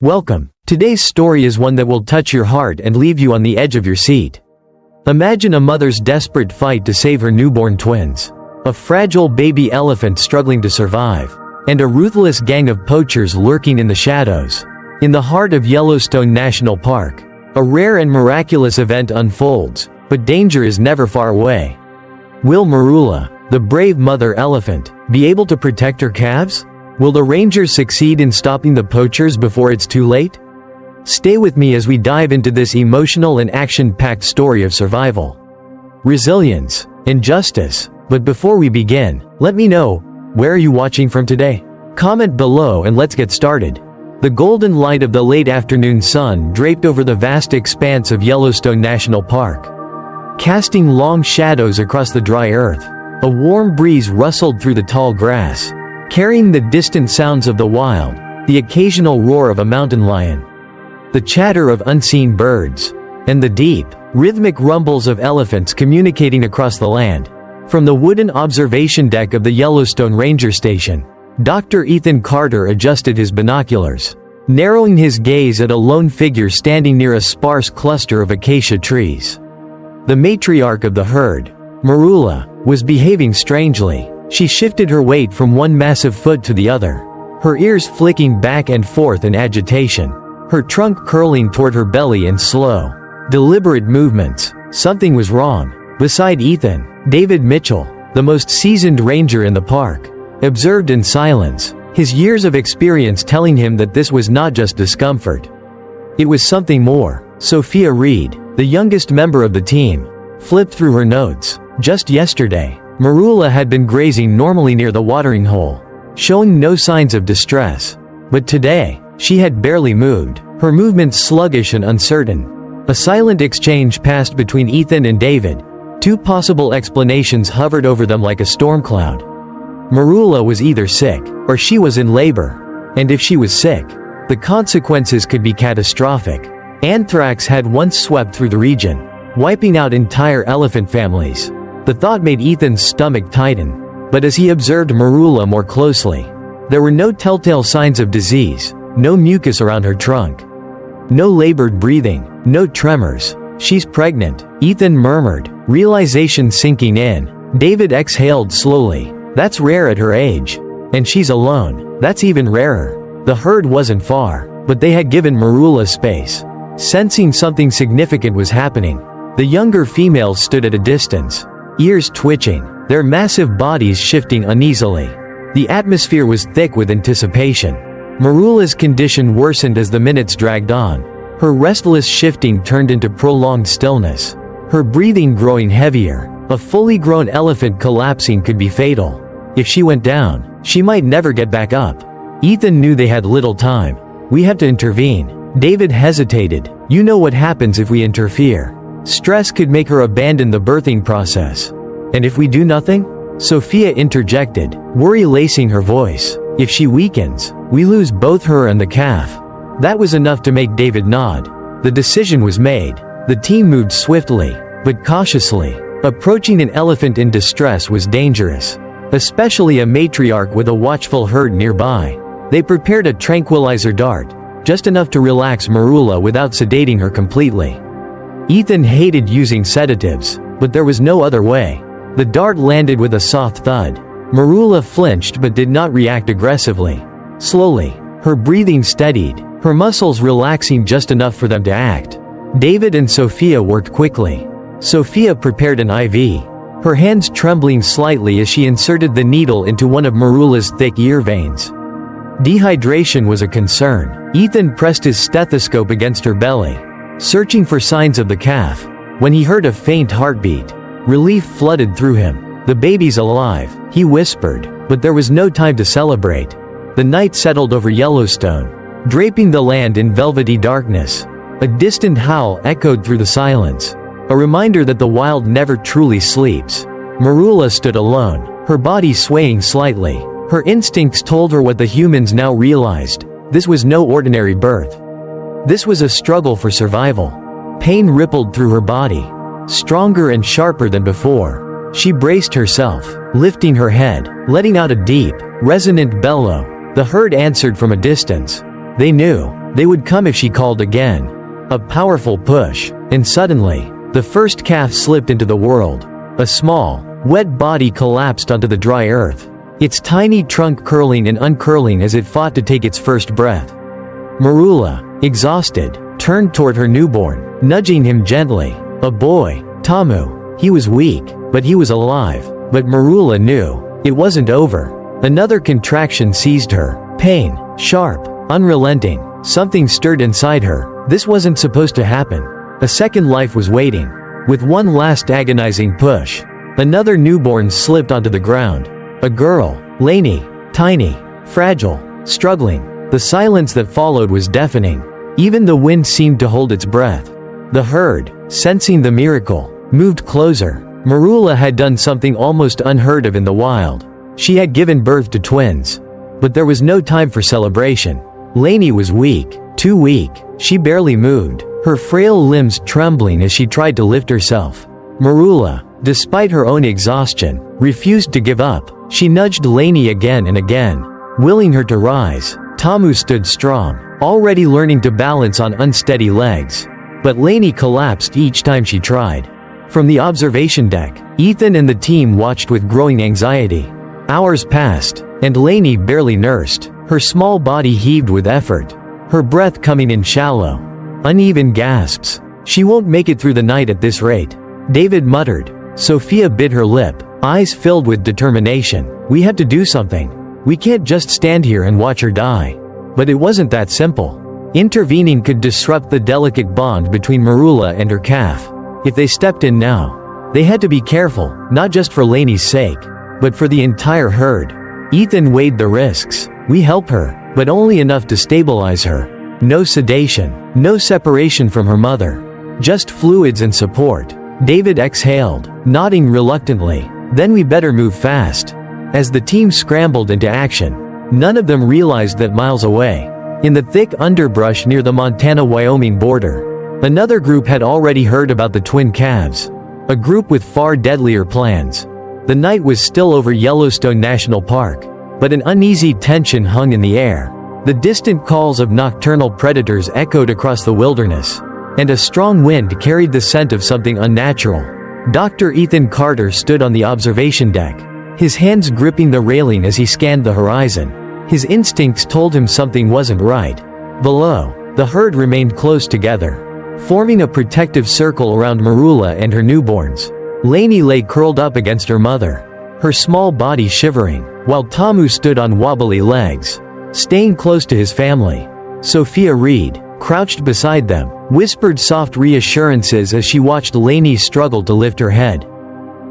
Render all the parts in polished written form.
Welcome. Today's story is one that will touch your heart and leave you on the edge of your seat. Imagine a mother's desperate fight to save her newborn twins, a fragile baby elephant struggling to survive, and a ruthless gang of poachers lurking in the shadows. In the heart of Yellowstone National Park, a rare and miraculous event unfolds, but danger is never far away. Will Marula, the brave mother elephant, be able to protect her calves? Will the rangers succeed in stopping the poachers before it's too late? Stay with me as we dive into this emotional and action-packed story of survival, resilience, and justice. But before we begin, let me know, where are you watching from today? Comment below and let's get started. The golden light of the late afternoon sun draped over the vast expanse of Yellowstone National Park, casting long shadows across the dry earth. A warm breeze rustled through the tall grass, carrying the distant sounds of the wild, the occasional roar of a mountain lion, the chatter of unseen birds, and the deep, rhythmic rumbles of elephants communicating across the land. From the wooden observation deck of the Yellowstone Ranger Station, Dr. Ethan Carter adjusted his binoculars, narrowing his gaze at a lone figure standing near a sparse cluster of acacia trees. The matriarch of the herd, Marula, was behaving strangely. She shifted her weight from one massive foot to the other, her ears flicking back and forth in agitation, her trunk curling toward her belly in slow, deliberate movements. Something was wrong. Beside Ethan, David Mitchell, the most seasoned ranger in the park, observed in silence, his years of experience telling him that this was not just discomfort. It was something more. Sophia Reed, the youngest member of the team, flipped through her notes. Just yesterday, Marula had been grazing normally near the watering hole, showing no signs of distress. But today, she had barely moved, her movements sluggish and uncertain. A silent exchange passed between Ethan and David. Two possible explanations hovered over them like a storm cloud. Marula was either sick, or she was in labor. And if she was sick, the consequences could be catastrophic. Anthrax had once swept through the region, wiping out entire elephant families. The thought made Ethan's stomach tighten. But as he observed Marula more closely, there were no telltale signs of disease, no mucus around her trunk, no labored breathing, no tremors. She's pregnant, Ethan murmured, realization sinking in. David exhaled slowly. That's rare at her age. And she's alone. That's even rarer. The herd wasn't far, but they had given Marula space. Sensing something significant was happening, the younger females stood at a distance, ears twitching, their massive bodies shifting uneasily. The atmosphere was thick with anticipation. Marula's condition worsened as the minutes dragged on. Her restless shifting turned into prolonged stillness, her breathing growing heavier. A fully grown elephant collapsing could be fatal. If she went down, she might never get back up. Ethan knew they had little time. We have to intervene. David hesitated. You know what happens if we interfere. Stress could make her abandon the birthing process. And if we do nothing? Sophia interjected, worry lacing her voice. If she weakens, we lose both her and the calf. That was enough to make David nod. The decision was made. The team moved swiftly, but cautiously. Approaching an elephant in distress was dangerous, especially a matriarch with a watchful herd nearby. They prepared a tranquilizer dart, just enough to relax Marula without sedating her completely. Ethan hated using sedatives, but there was no other way. The dart landed with a soft thud. Marula flinched but did not react aggressively. Slowly, her breathing steadied, her muscles relaxing just enough for them to act. David and Sophia worked quickly. Sophia prepared an IV, her hands trembling slightly as she inserted the needle into one of Marula's thick ear veins. Dehydration was a concern. Ethan pressed his stethoscope against her belly, searching for signs of the calf. When he heard a faint heartbeat, relief flooded through him. The baby's alive, he whispered, but there was no time to celebrate. The night settled over Yellowstone, draping the land in velvety darkness. A distant howl echoed through the silence, a reminder that the wild never truly sleeps. Marula stood alone, her body swaying slightly. Her instincts told her what the humans now realized. This was no ordinary birth. This was a struggle for survival. Pain rippled through her body, stronger and sharper than before. She braced herself, lifting her head, letting out a deep, resonant bellow. The herd answered from a distance. They knew. They would come if she called again. A powerful push, and suddenly, the first calf slipped into the world. A small, wet body collapsed onto the dry earth, its tiny trunk curling and uncurling as it fought to take its first breath. Marula, exhausted, turned toward her newborn, nudging him gently. A boy, Tamu. He was weak, but he was alive. But Marula knew, it wasn't over. Another contraction seized her. Pain, sharp, unrelenting. Something stirred inside her. This wasn't supposed to happen. A second life was waiting. With one last agonizing push, another newborn slipped onto the ground. A girl, Lainey, tiny, fragile, struggling. The silence that followed was deafening. Even the wind seemed to hold its breath. The herd, sensing the miracle, moved closer. Marula had done something almost unheard of in the wild. She had given birth to twins. But there was no time for celebration. Lainey was weak, too weak. She barely moved, her frail limbs trembling as she tried to lift herself. Marula, despite her own exhaustion, refused to give up. She nudged Lainey again and again, willing her to rise. Tamu stood strong, already learning to balance on unsteady legs. But Lainey collapsed each time she tried. From the observation deck, Ethan and the team watched with growing anxiety. Hours passed, and Lainey barely nursed. Her small body heaved with effort, her breath coming in shallow, uneven gasps. She won't make it through the night at this rate, David muttered. Sophia bit her lip, eyes filled with determination. We have to do something. We can't just stand here and watch her die. But it wasn't that simple. Intervening could disrupt the delicate bond between Marula and her calf. If they stepped in now, they had to be careful, not just for Lainey's sake, but for the entire herd. Ethan weighed the risks. We help her, but only enough to stabilize her. No sedation, no separation from her mother. Just fluids and support. David exhaled, nodding reluctantly. Then we better move fast. As the team scrambled into action, none of them realized that miles away, in the thick underbrush near the Montana-Wyoming border, another group had already heard about the twin calves. A group with far deadlier plans. The night was still over Yellowstone National Park, but an uneasy tension hung in the air. The distant calls of nocturnal predators echoed across the wilderness, and a strong wind carried the scent of something unnatural. Dr. Ethan Carter stood on the observation deck, his hands gripping the railing as he scanned the horizon. His instincts told him something wasn't right. Below, the herd remained close together, forming a protective circle around Marula and her newborns. Lainey lay curled up against her mother, her small body shivering, while Tamu stood on wobbly legs, staying close to his family. Sophia Reed, crouched beside them, whispered soft reassurances as she watched Lainey struggle to lift her head.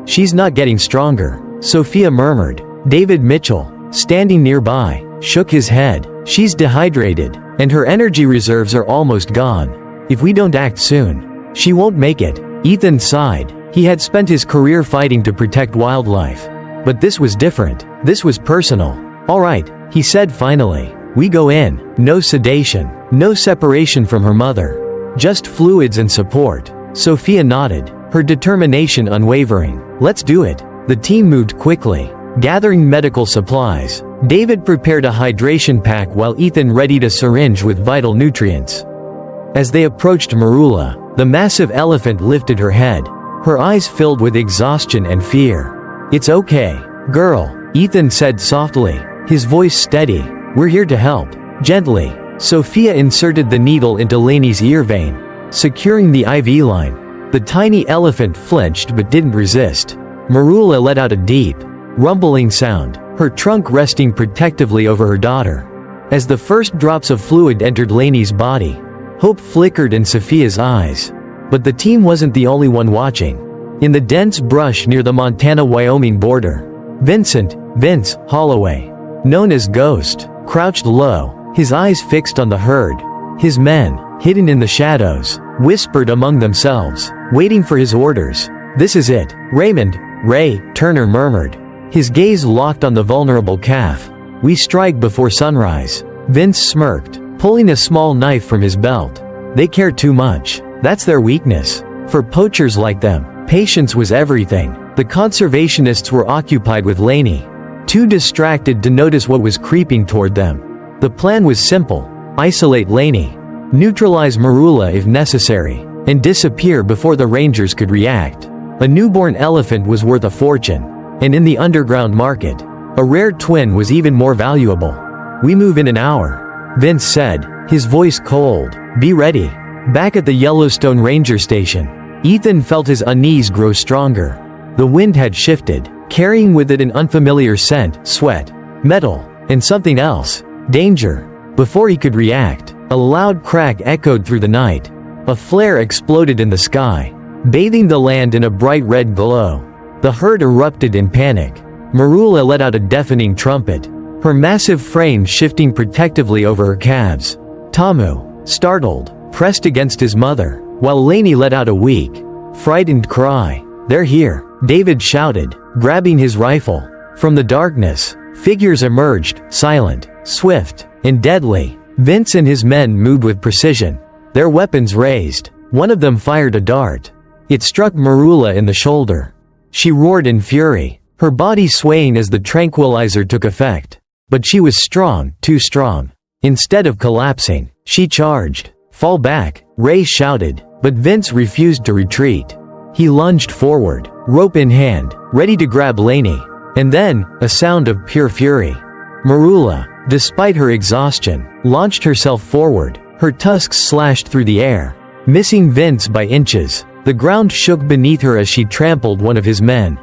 "She's not getting stronger," Sophia murmured. David Mitchell, standing nearby, shook his head. "She's dehydrated, and her energy reserves are almost gone. If we don't act soon, she won't make it." Ethan sighed. He had spent his career fighting to protect wildlife. But this was different. This was personal. "All right," he said finally. "We go in. No sedation, no separation from her mother. Just fluids and support." Sophia nodded, her determination unwavering. "Let's do it." The team moved quickly, gathering medical supplies. David prepared a hydration pack while Ethan readied a syringe with vital nutrients. As they approached Marula, the massive elephant lifted her head, her eyes filled with exhaustion and fear. "It's okay, girl," Ethan said softly, his voice steady. "We're here to help." Gently, Sophia inserted the needle into Lainey's ear vein, securing the IV line. The tiny elephant flinched but didn't resist. Marula let out a deep, rumbling sound, her trunk resting protectively over her daughter. As the first drops of fluid entered Lainey's body, hope flickered in Sophia's eyes. But the team wasn't the only one watching. In the dense brush near the Montana-Wyoming border, Vince Holloway, known as Ghost, crouched low, his eyes fixed on the herd. His men, hidden in the shadows, whispered among themselves, waiting for his orders. "This is it, Raymond," Ray Turner murmured, his gaze locked on the vulnerable calf. "We strike before sunrise." Vince smirked, pulling a small knife from his belt. "They care too much. That's their weakness. For poachers like them, patience was everything." The conservationists were occupied with Lainey, too distracted to notice what was creeping toward them. The plan was simple: isolate Laney, neutralize Marula if necessary, and disappear before the Rangers could react. A newborn elephant was worth a fortune, and in the underground market, a rare twin was even more valuable. "We move in an hour," Vince said, his voice cold. "Be ready." Back at the Yellowstone Ranger Station, Ethan felt his unease grow stronger. The wind had shifted, carrying with it an unfamiliar scent, sweat, metal, and something else. Danger. Before he could react, a loud crack echoed through the night. A flare exploded in the sky, bathing the land in a bright red glow. The herd erupted in panic. Marula let out a deafening trumpet, her massive frame shifting protectively over her calves. Tamu, startled, pressed against his mother, while Laney let out a weak, frightened cry. "They're here," David shouted, grabbing his rifle. From the darkness, figures emerged, silent, swift, and deadly. Vince and his men moved with precision, their weapons raised. One of them fired a dart. It struck Marula in the shoulder. She roared in fury, her body swaying as the tranquilizer took effect. But she was strong, too strong. Instead of collapsing, she charged. "Fall back," Ray shouted, but Vince refused to retreat. He lunged forward, rope in hand, ready to grab Laney. And then, a sound of pure fury. Marula, despite her exhaustion, launched herself forward, her tusks slashed through the air, missing Vince by inches. The ground shook beneath her as she trampled one of his men,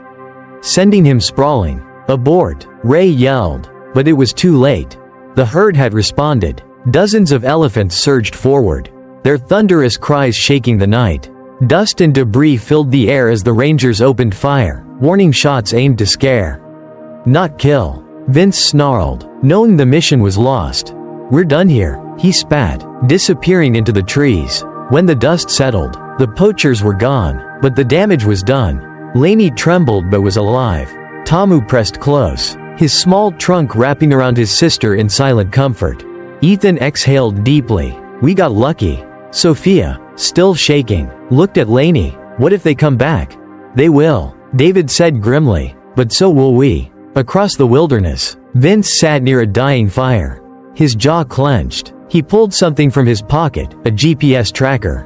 sending him sprawling. "Abort," Ray yelled, but it was too late. The herd had responded. Dozens of elephants surged forward, their thunderous cries shaking the night. Dust and debris filled the air as the Rangers opened fire, warning shots aimed to scare, not kill. Vince snarled, knowing the mission was lost. "We're done here," he spat, disappearing into the trees. When the dust settled, the poachers were gone, but the damage was done. Laney trembled but was alive. Tamu pressed close, his small trunk wrapping around his sister in silent comfort. Ethan exhaled deeply. "We got lucky." Sophia, still shaking, looked at Laney. "What if they come back?" "They will," David said grimly, "but so will we." Across the wilderness, Vince sat near a dying fire. His jaw clenched. He pulled something from his pocket, a GPS tracker.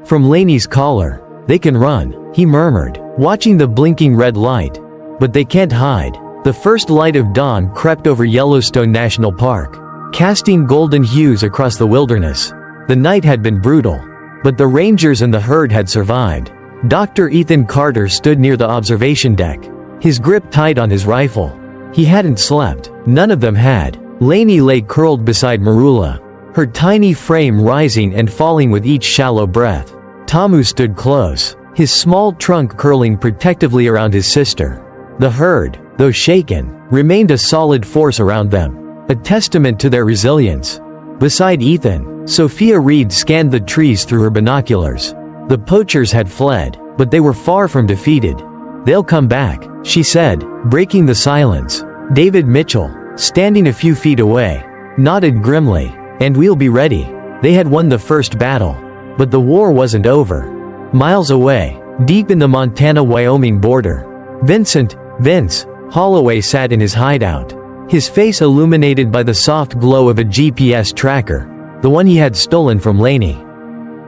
From Laney's collar. "They can run," he murmured, watching the blinking red light. "But they can't hide." The first light of dawn crept over Yellowstone National Park, casting golden hues across the wilderness. The night had been brutal, but the Rangers and the herd had survived. Dr. Ethan Carter stood near the observation deck, his grip tight on his rifle. He hadn't slept. None of them had. Laney lay curled beside Marula, her tiny frame rising and falling with each shallow breath. Tamu stood close, his small trunk curling protectively around his sister. The herd, though shaken, remained a solid force around them, a testament to their resilience. Beside Ethan, Sophia Reed scanned the trees through her binoculars. The poachers had fled, but they were far from defeated. "They'll come back," she said, breaking the silence. David Mitchell, standing a few feet away, nodded grimly. "And we'll be ready." They had won the first battle, but the war wasn't over. Miles away, deep in the Montana-Wyoming border, Vince Holloway sat in his hideout, his face illuminated by the soft glow of a GPS tracker, the one he had stolen from Laney.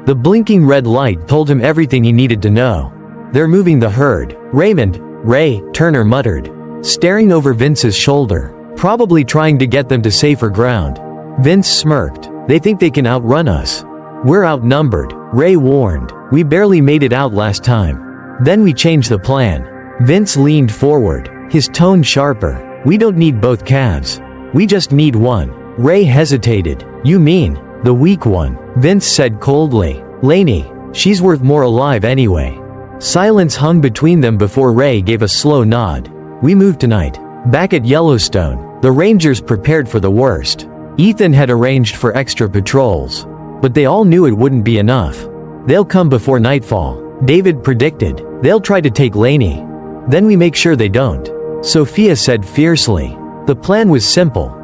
The blinking red light told him everything he needed to know. "They're moving the herd." Ray Turner muttered, staring over Vince's shoulder, probably trying to get them to safer ground. Vince smirked. "They think they can outrun us." "We're outnumbered," Ray warned. "We barely made it out last time. Then we changed the plan." Vince leaned forward, his tone sharper. "We don't need both calves. We just need one." Ray hesitated. "You mean, the weak one?" Vince said coldly. "Laney, she's worth more alive anyway." Silence hung between them before Ray gave a slow nod. "We move tonight." Back at Yellowstone, the Rangers prepared for the worst. Ethan had arranged for extra patrols, but they all knew it wouldn't be enough. "They'll come before nightfall," David predicted. "They'll try to take Laney. Then we make sure they don't," Sophia said fiercely. The plan was simple.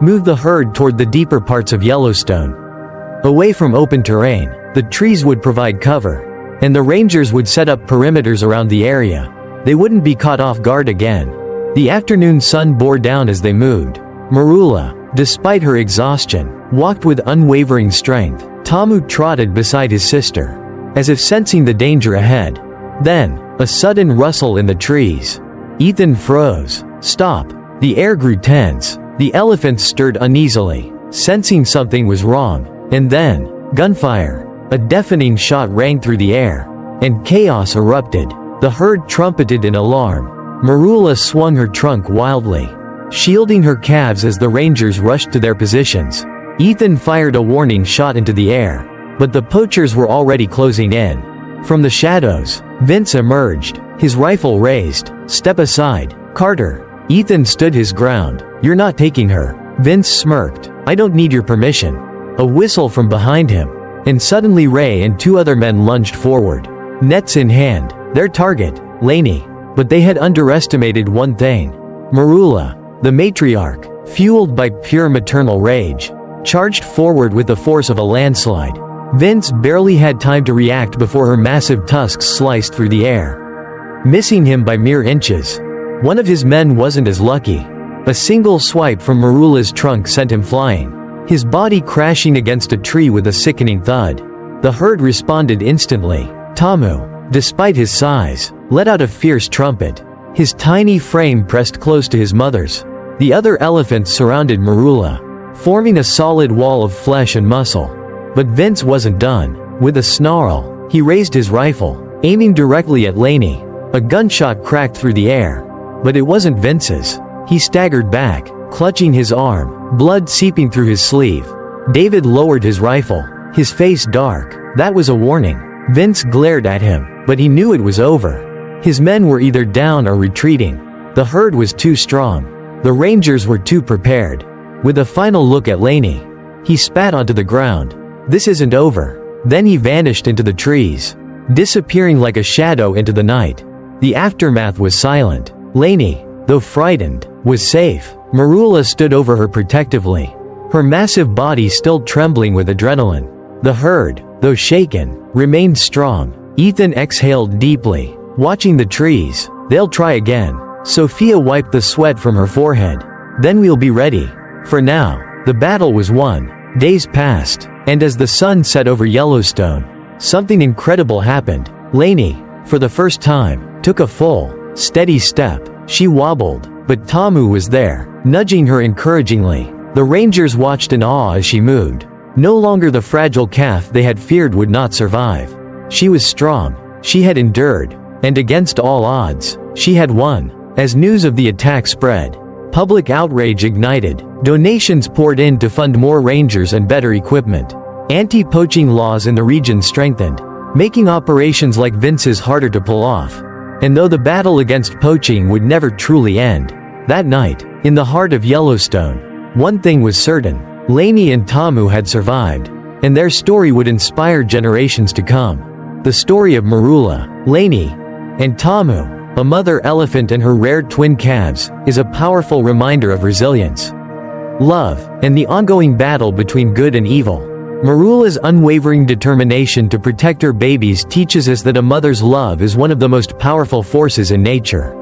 Move the herd toward the deeper parts of Yellowstone. Away from open terrain, the trees would provide cover, and the Rangers would set up perimeters around the area. They wouldn't be caught off guard again. The afternoon sun bore down as they moved. Marula, despite her exhaustion, walked with unwavering strength. Tamu trotted beside his sister, as if sensing the danger ahead. Then, a sudden rustle in the trees. Ethan froze. "Stop!" The air grew tense. The elephants stirred uneasily, sensing something was wrong. And then, gunfire. A deafening shot rang through the air, and chaos erupted. The herd trumpeted in alarm. Marula swung her trunk wildly, shielding her calves as the rangers rushed to their positions. Ethan fired a warning shot into the air, but the poachers were already closing in. From the shadows, Vince emerged, his rifle raised. "Step aside, Carter." Ethan stood his ground. "You're not taking her." Vince smirked. "I don't need your permission." A whistle from behind him, and suddenly Ray and two other men lunged forward, nets in hand. Their target, Laney. But they had underestimated one thing. Marula, the matriarch, fueled by pure maternal rage, charged forward with the force of a landslide. Vince barely had time to react before her massive tusks sliced through the air, missing him by mere inches. One of his men wasn't as lucky. A single swipe from Marula's trunk sent him flying, his body crashing against a tree with a sickening thud. The herd responded instantly. Tamu, despite his size, let out a fierce trumpet. His tiny frame pressed close to his mother's. The other elephants surrounded Marula, forming a solid wall of flesh and muscle. But Vince wasn't done. With a snarl, he raised his rifle, aiming directly at Laney. A gunshot cracked through the air, but it wasn't Vince's. He staggered back, clutching his arm, blood seeping through his sleeve. David lowered his rifle, his face dark. That was a warning. Vince glared at him, but he knew it was over. His men were either down or retreating. The herd was too strong. The rangers were too prepared. With a final look at Laney, he spat onto the ground. "This isn't over." Then he vanished into the trees, disappearing like a shadow into the night. The aftermath was silent. Laney, though frightened, was safe. Marula stood over her protectively, her massive body still trembling with adrenaline. The herd, though shaken, remained strong. Ethan exhaled deeply, watching the trees. "They'll try again." Sophia wiped the sweat from her forehead. "Then we'll be ready." For now, the battle was won. Days passed, and as the sun set over Yellowstone, something incredible happened. Laney, for the first time, took a full, steady step. She wobbled, but Tamu was there, nudging her encouragingly. The rangers watched in awe as she moved. No longer the fragile calf they had feared would not survive. She was strong. She had endured. And against all odds, she had won. As news of the attack spread, public outrage ignited. Donations poured in to fund more rangers and better equipment. Anti-poaching laws in the region strengthened, making operations like Vince's harder to pull off. And though the battle against poaching would never truly end, that night, in the heart of Yellowstone, one thing was certain. Laney and Tamu had survived, and their story would inspire generations to come. The story of Marula, Laney, and Tamu, a mother elephant and her rare twin calves, is a powerful reminder of resilience, love, and the ongoing battle between good and evil. Marula's unwavering determination to protect her babies teaches us that a mother's love is one of the most powerful forces in nature,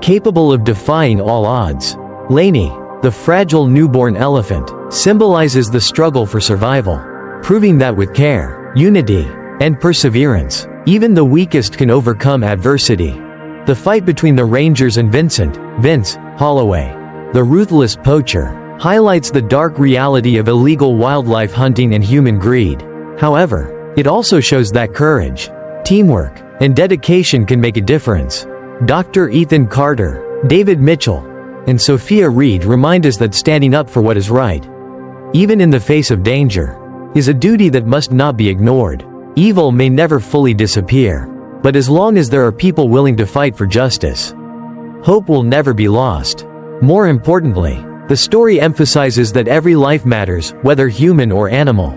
capable of defying all odds. Laney, the fragile newborn elephant, symbolizes the struggle for survival, proving that with care, unity, and perseverance, even the weakest can overcome adversity. The fight between the rangers and Vince Holloway, the ruthless poacher, highlights the dark reality of illegal wildlife hunting and human greed. However, it also shows that courage, teamwork, and dedication can make a difference. Dr. Ethan Carter, David Mitchell, and Sophia Reed remind us that standing up for what is right, even in the face of danger, is a duty that must not be ignored. Evil may never fully disappear, but as long as there are people willing to fight for justice, hope will never be lost. More importantly, the story emphasizes that every life matters, whether human or animal.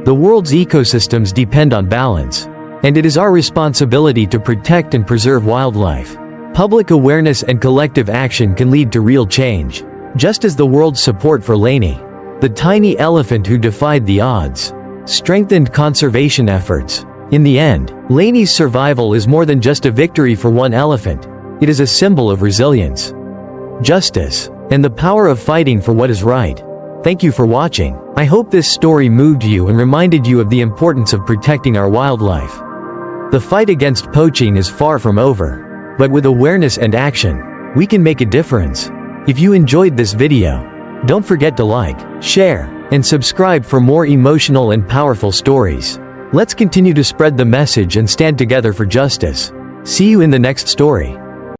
The world's ecosystems depend on balance, and it is our responsibility to protect and preserve wildlife. Public awareness and collective action can lead to real change, just as the world's support for Laney, the tiny elephant who defied the odds, strengthened conservation efforts. In the end, Laney's survival is more than just a victory for one elephant. It is a symbol of resilience, justice, and the power of fighting for what is right. Thank you for watching. I hope this story moved you and reminded you of the importance of protecting our wildlife. The fight against poaching is far from over. But with awareness and action, we can make a difference. If you enjoyed this video, don't forget to like, share, and subscribe for more emotional and powerful stories. Let's continue to spread the message and stand together for justice. See you in the next story.